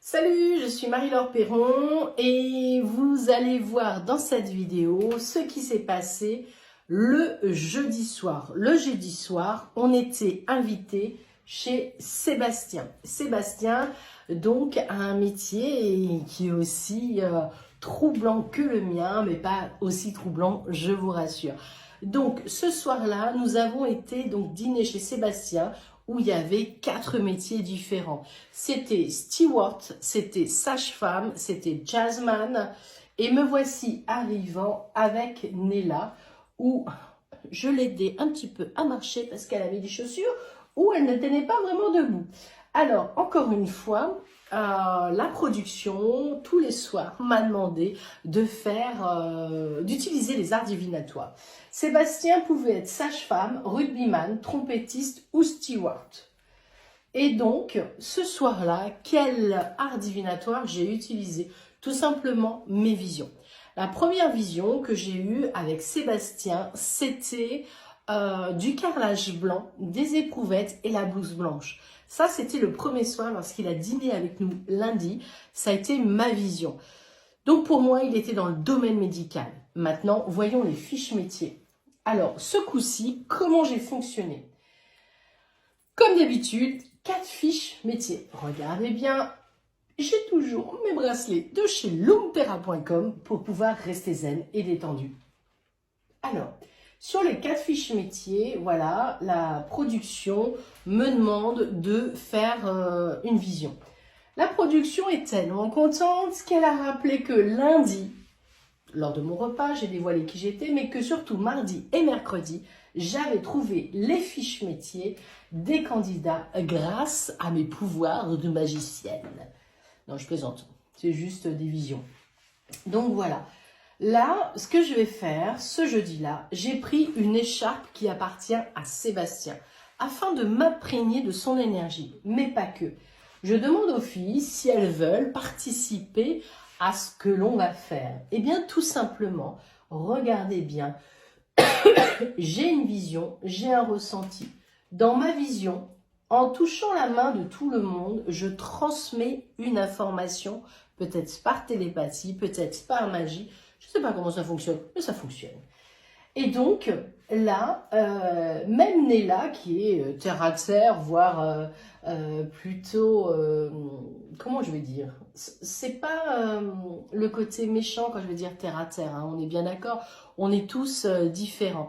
Salut, je suis Marie-Laure Perron et vous allez voir dans cette vidéo ce qui s'est passé le jeudi soir. Le jeudi soir, on était invité chez Sébastien. Sébastien, donc, a un métier qui est aussi troublant que le mien, mais pas aussi troublant, je vous rassure. Donc, ce soir-là, nous avons été donc dîner chez Sébastien, où il y avait 4 métiers différents. C'était steward, c'était sage-femme, c'était jazzman. Et me voici arrivant avec Nella, où je l'aidais un petit peu à marcher parce qu'elle avait des chaussures où elle ne tenait pas vraiment debout. Alors, encore une fois, la production, tous les soirs, m'a demandé de d'utiliser les arts divinatoires. Sébastien pouvait être sage-femme, rugbyman, trompettiste ou steward. Et donc, ce soir-là, quel art divinatoire j'ai utilisé? Tout simplement mes visions. La première vision que j'ai eue avec Sébastien, c'était du carrelage blanc, des éprouvettes et la blouse blanche. Ça, c'était le premier soir lorsqu'il a dîné avec nous lundi. Ça a été ma vision. Donc, pour moi, il était dans le domaine médical. Maintenant, voyons les fiches métiers. Alors, ce coup-ci, comment j'ai fonctionné? Comme d'habitude, 4 fiches métiers. Regardez bien, j'ai toujours mes bracelets de chez lungterra.com pour pouvoir rester zen et détendu. Alors, sur les 4 fiches métiers, voilà, la production me demande de faire une vision. La production est tellement contente qu'elle a rappelé que lundi, lors de mon repas, j'ai dévoilé qui j'étais, mais que surtout mardi et mercredi, j'avais trouvé les fiches métiers des candidats grâce à mes pouvoirs de magicienne. Non, je plaisante, c'est juste des visions. Donc voilà. Là, ce que je vais faire, ce jeudi-là, j'ai pris une écharpe qui appartient à Sébastien, afin de m'imprégner de son énergie, mais pas que. Je demande aux filles si elles veulent participer à ce que l'on va faire. Eh bien, tout simplement, regardez bien, j'ai une vision, j'ai un ressenti. Dans ma vision, en touchant la main de tout le monde, je transmets une information, peut-être par télépathie, peut-être par magie. Je ne sais pas comment ça fonctionne, mais ça fonctionne. Et donc, là, même Nella, qui est terre à terre, voire plutôt, comment je vais dire, c'est pas le côté méchant quand je vais dire terre à terre, hein, on est bien d'accord, on est tous différents.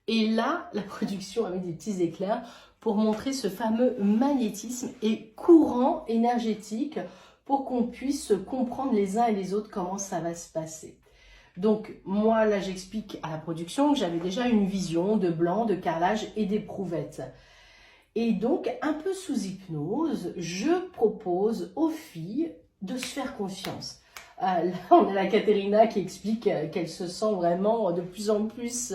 Et là, la production a mis des petits éclairs pour montrer ce fameux magnétisme et courant énergétique pour qu'on puisse comprendre les uns et les autres comment ça va se passer. Donc, moi, là, j'explique à la production que j'avais déjà une vision de blanc, de carrelage et d'éprouvettes. Et donc, un peu sous hypnose, je propose aux filles de se faire confiance. Là, on a la Caterina qui explique qu'elle se sent vraiment de plus en plus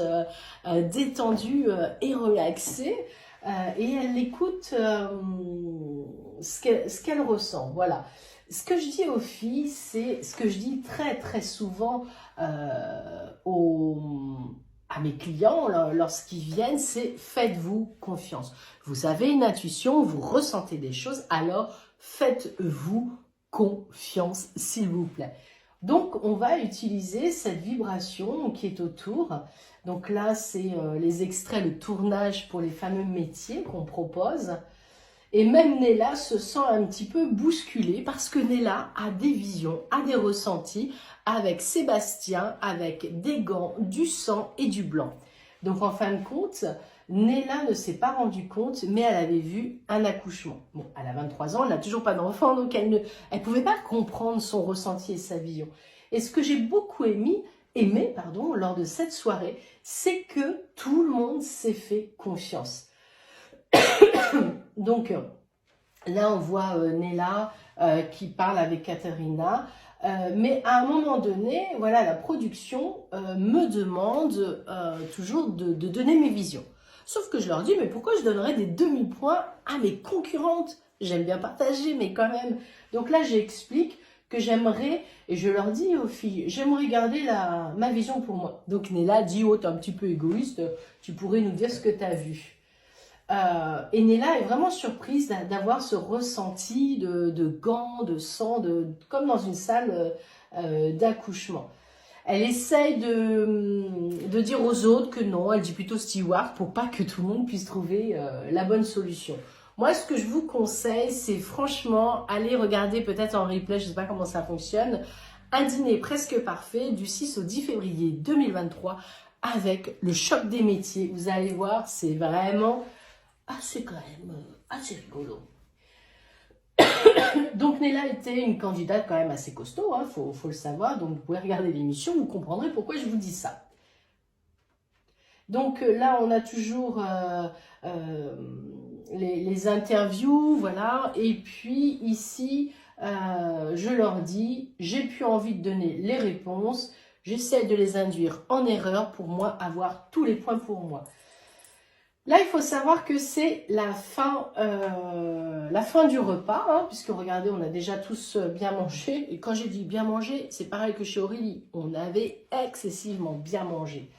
détendue et relaxée. Et elle écoute ce qu'elle ressent. Voilà. Ce que je dis aux filles, c'est ce que je dis très très souvent à mes clients lorsqu'ils viennent, c'est faites-vous confiance. Vous avez une intuition, vous ressentez des choses, alors faites-vous confiance, s'il vous plaît. Donc, on va utiliser cette vibration qui est autour. Donc là, c'est les extraits, le tournage pour les fameux métiers qu'on propose. Et même Nella se sent un petit peu bousculée parce que Nella a des visions, a des ressentis avec Sébastien, avec des gants, du sang et du blanc. Donc en fin de compte, Nella ne s'est pas rendue compte, mais elle avait vu un accouchement. Bon, elle a 23 ans, elle n'a toujours pas d'enfant, donc elle ne pouvait pas comprendre son ressenti et sa vision. Et ce que j'ai beaucoup aimé, lors de cette soirée, c'est que tout le monde s'est fait confiance. Donc, là, on voit Nella qui parle avec Caterina. Mais à un moment donné, voilà, la production me demande toujours de donner mes visions. Sauf que je leur dis, mais pourquoi je donnerais des demi-points à mes concurrentes? J'aime bien partager, mais quand même. Donc là, j'explique que j'aimerais, et je leur dis aux filles, j'aimerais garder ma vision pour moi. Donc Nella dit, oh, t'es un petit peu égoïste, tu pourrais nous dire ce que tu as vu. Et Nella est vraiment surprise d'avoir ce ressenti de gants, de sang, comme dans une salle d'accouchement. Elle essaye de dire aux autres que non, elle dit plutôt steward pour pas que tout le monde puisse trouver la bonne solution. Moi, ce que je vous conseille, c'est franchement aller regarder peut-être en replay, je ne sais pas comment ça fonctionne, un dîner presque parfait du 6 au 10 février 2023 avec le choc des métiers. Vous allez voir, c'est vraiment assez quand même assez rigolo. Donc Nella était une candidate quand même assez costaud, hein, faut le savoir. Donc vous pouvez regarder l'émission, vous comprendrez pourquoi je vous dis ça. Donc là, on a toujours les interviews, voilà. Et puis ici, je leur dis, j'ai plus envie de donner les réponses. J'essaie de les induire en erreur pour moi, avoir tous les points pour moi. Là, il faut savoir que c'est la fin du repas, hein, puisque regardez, on a déjà tous bien mangé. Et quand j'ai dit bien manger, c'est pareil que chez Aurélie. On avait excessivement bien mangé.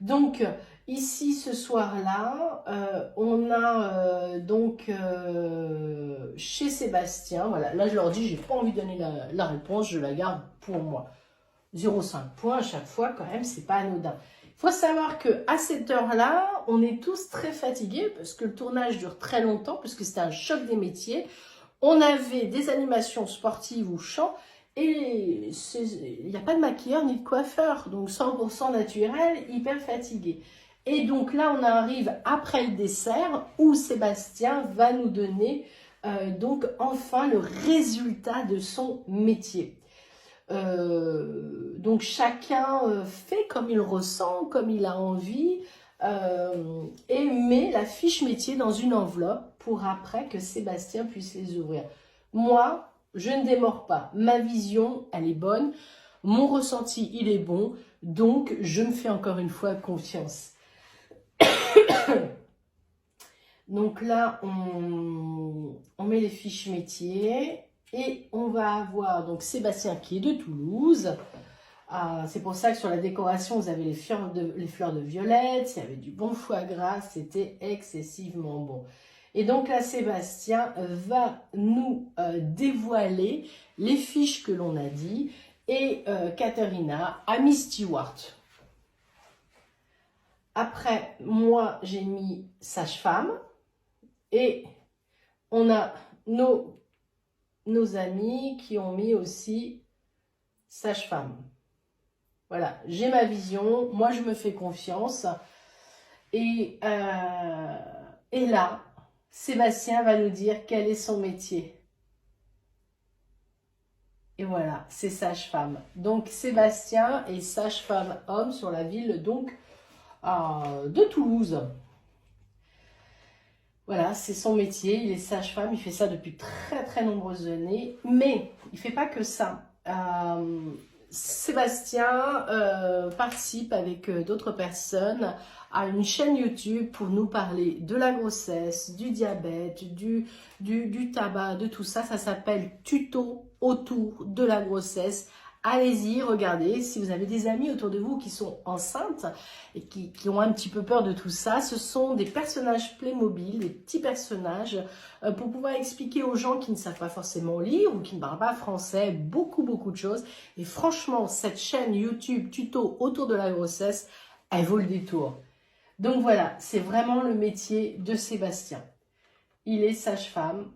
Donc, ici, ce soir-là, on a chez Sébastien, voilà, là, je leur dis, j'ai pas envie de donner la réponse, je la garde pour moi. 0,5 points à chaque fois, quand même, c'est pas anodin. Il faut savoir qu'à cette heure-là, on est tous très fatigués parce que le tournage dure très longtemps, puisque c'était un choc des métiers. On avait des animations sportives ou chant, et il n'y a pas de maquilleur ni de coiffeur, donc 100% naturel, hyper fatigué. Et donc là, on arrive après le dessert, où Sébastien va nous donner donc enfin le résultat de son métier. Donc chacun fait comme il ressent, comme il a envie, et met la fiche métier dans une enveloppe pour après que Sébastien puisse les ouvrir. Moi, je ne démords pas. Ma vision, elle est bonne. Mon ressenti, il est bon. Donc, je me fais encore une fois confiance. Donc là, on met les fiches métiers. Et on va avoir donc Sébastien qui est de Toulouse. C'est pour ça que sur la décoration, vous avez les fleurs de violette, il y avait du bon foie gras, c'était excessivement bon. Et donc là, Sébastien va nous dévoiler les fiches que l'on a dit. Et Katharina a mis steward. Après, moi, j'ai mis sage-femme. Et on a nos amis qui ont mis aussi sage-femme. Voilà, j'ai ma vision, moi je me fais confiance. Et là, Sébastien va nous dire quel est son métier. Et voilà, c'est sage-femme. Donc Sébastien est sage-femme homme sur la ville donc de Toulouse. Voilà, c'est son métier, il est sage-femme, il fait ça depuis très très nombreuses années, mais il ne fait pas que ça. Sébastien participe avec d'autres personnes à une chaîne YouTube pour nous parler de la grossesse, du diabète, du tabac, de tout ça. Ça s'appelle Tuto autour de la grossesse. Allez-y, regardez, si vous avez des amis autour de vous qui sont enceintes et qui ont un petit peu peur de tout ça, ce sont des personnages Playmobil, des petits personnages pour pouvoir expliquer aux gens qui ne savent pas forcément lire ou qui ne parlent pas français, beaucoup de choses. Et franchement, cette chaîne YouTube tuto autour de la grossesse, elle vaut le détour. Donc voilà, c'est vraiment le métier de Sébastien. Il est sage-femme.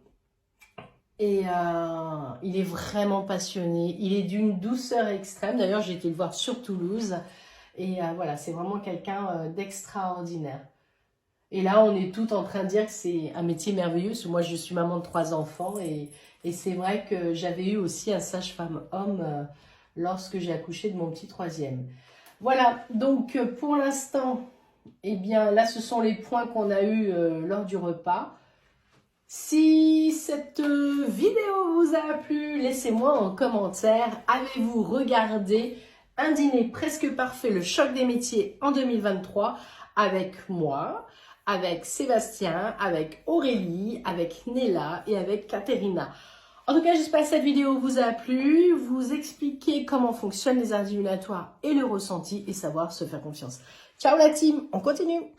Et il est vraiment passionné, il est d'une douceur extrême. D'ailleurs, j'ai été le voir sur Toulouse. Et voilà, c'est vraiment quelqu'un d'extraordinaire. Et là, on est tout en train de dire que c'est un métier merveilleux. Parce que moi, je suis maman de 3 enfants. Et c'est vrai que j'avais eu aussi un sage-femme homme lorsque j'ai accouché de mon petit 3e. Voilà, donc pour l'instant, eh bien, là, ce sont les points qu'on a eus lors du repas. Si cette vidéo vous a plu, laissez-moi en commentaire. Avez-vous regardé un dîner presque parfait, le choc des métiers en 2023 avec moi, avec Sébastien, avec Aurélie, avec Nella et avec Katharina. En tout cas, j'espère que cette vidéo vous a plu, vous expliquer comment fonctionnent les indimulatoires et le ressenti et savoir se faire confiance. Ciao la team, on continue!